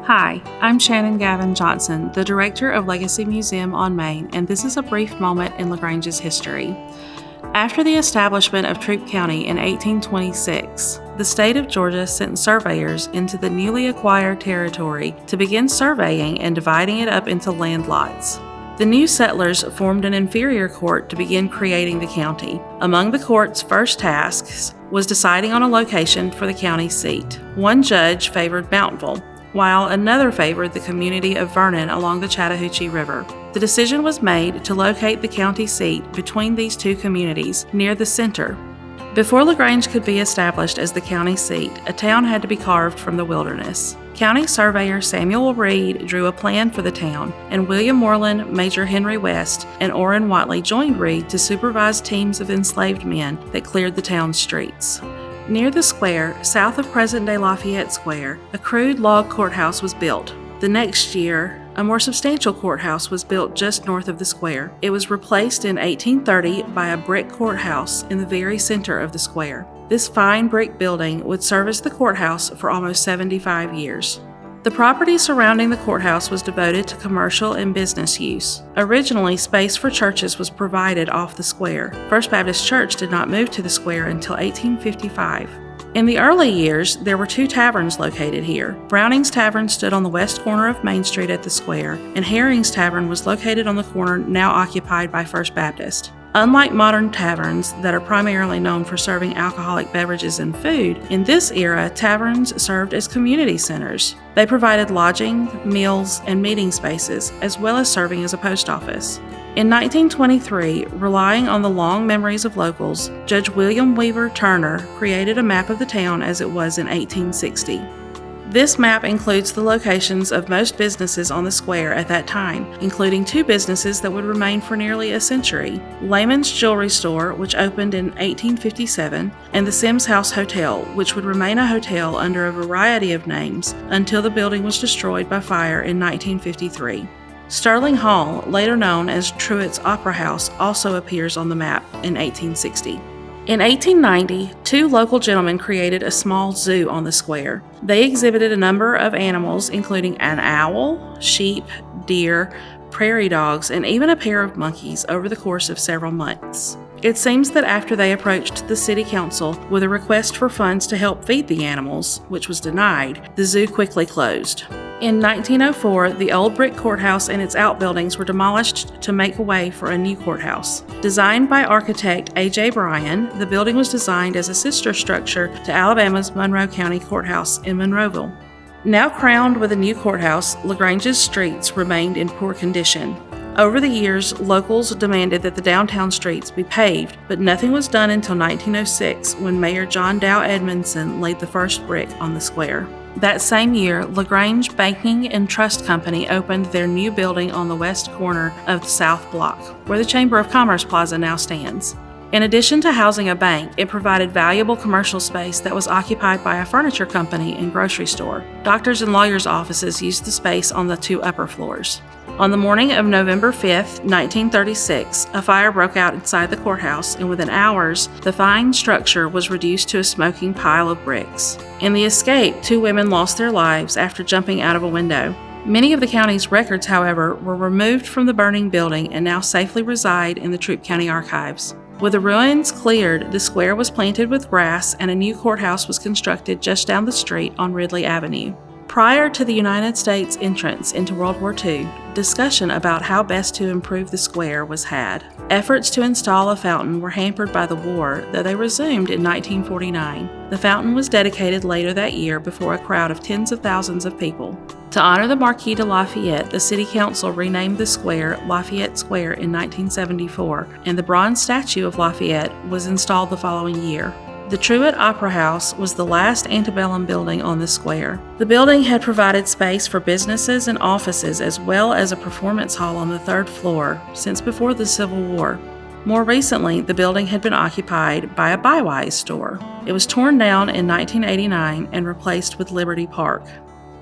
Hi, I'm Shannon Gavin Johnson, the Director of Legacy Museum on Main, and this is a brief moment in LaGrange's history. After the establishment of Troup County in 1826, the state of Georgia sent surveyors into the newly acquired territory to begin surveying and dividing it up into land lots. The new settlers formed an inferior court to begin creating the county. Among the court's first tasks was deciding on a location for the county seat. One judge favored Mountville, while another favored the community of Vernon along the Chattahoochee River. The decision was made to locate the county seat between these two communities, near the center. Before LaGrange could be established as the county seat, a town had to be carved from the wilderness. County surveyor Samuel Reed drew a plan for the town, and William Moreland, Major Henry West, and Orrin Watley joined Reed to supervise teams of enslaved men that cleared the town's streets. Near the square, south of present-day Lafayette Square, a crude log courthouse was built. The next year, a more substantial courthouse was built just north of the square. It was replaced in 1830 by a brick courthouse in the very center of the square. This fine brick building would serve as the courthouse for almost 75 years. The property surrounding the courthouse was devoted to commercial and business use. Originally, space for churches was provided off the square. First Baptist Church did not move to the square until 1855. In the early years, there were two taverns located here. Browning's Tavern stood on the west corner of Main Street at the square, and Herring's Tavern was located on the corner now occupied by First Baptist. Unlike modern taverns that are primarily known for serving alcoholic beverages and food, in this era, taverns served as community centers. They provided lodging, meals, and meeting spaces, as well as serving as a post office. In 1923, relying on the long memories of locals, Judge William Weaver Turner created a map of the town as it was in 1860. This map includes the locations of most businesses on the square at that time, including two businesses that would remain for nearly a century: Lehman's Jewelry Store, which opened in 1857, and the Sims House Hotel, which would remain a hotel under a variety of names until the building was destroyed by fire in 1953. Sterling Hall, later known as Truett's Opera House, also appears on the map in 1860. In 1890, two local gentlemen created a small zoo on the square. They exhibited a number of animals, including an owl, sheep, deer, prairie dogs, and even a pair of monkeys over the course of several months. It seems that after they approached the city council with a request for funds to help feed the animals, which was denied, the zoo quickly closed. In 1904, the old brick courthouse and its outbuildings were demolished to make way for a new courthouse. Designed by architect A.J. Bryan, the building was designed as a sister structure to Alabama's Monroe County Courthouse in Monroeville. Now crowned with a new courthouse, LaGrange's streets remained in poor condition. Over the years, locals demanded that the downtown streets be paved, but nothing was done until 1906 when Mayor John Dow Edmondson laid the first brick on the square. That same year, LaGrange Banking and Trust Company opened their new building on the west corner of the South Block, where the Chamber of Commerce Plaza now stands. In addition to housing a bank, it provided valuable commercial space that was occupied by a furniture company and grocery store. Doctors' and lawyers' offices used the space on the two upper floors. On the morning of November 5, 1936, a fire broke out inside the courthouse, and within hours, the fine structure was reduced to a smoking pile of bricks. In the escape, two women lost their lives after jumping out of a window. Many of the county's records, however, were removed from the burning building and now safely reside in the Troup County Archives. With the ruins cleared, the square was planted with grass and a new courthouse was constructed just down the street on Ridley Avenue. Prior to the United States entrance into World War II, discussion about how best to improve the square was had. Efforts to install a fountain were hampered by the war, though they resumed in 1949. The fountain was dedicated later that year before a crowd of tens of thousands of people. To honor the Marquis de Lafayette, the City Council renamed the square Lafayette Square in 1974, and the bronze statue of Lafayette was installed the following year. The Truett Opera House was the last antebellum building on the square. The building had provided space for businesses and offices as well as a performance hall on the third floor since before the Civil War. More recently, the building had been occupied by a Buy-Wise store. It was torn down in 1989 and replaced with Liberty Park.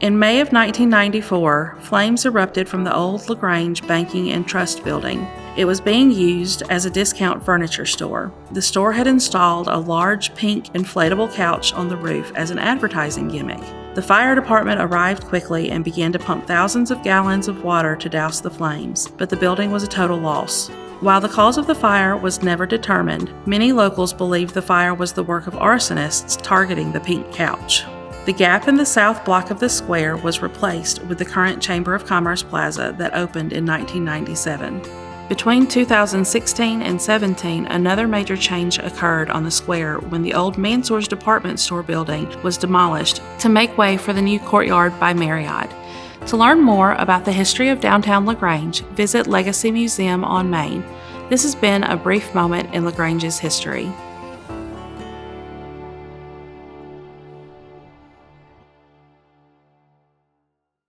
In May of 1994, flames erupted from the old LaGrange Banking and Trust building. It was being used as a discount furniture store. The store had installed a large pink inflatable couch on the roof as an advertising gimmick. The fire department arrived quickly and began to pump thousands of gallons of water to douse the flames, but the building was a total loss. While the cause of the fire was never determined, many locals believed the fire was the work of arsonists targeting the pink couch. The gap in the south block of the square was replaced with the current Chamber of Commerce Plaza that opened in 1997. Between 2016 and 17, another major change occurred on the square when the old Mansour's department store building was demolished to make way for the new Courtyard by Marriott. To learn more about the history of downtown LaGrange, visit Legacy Museum on Main. This has been a brief moment in LaGrange's history.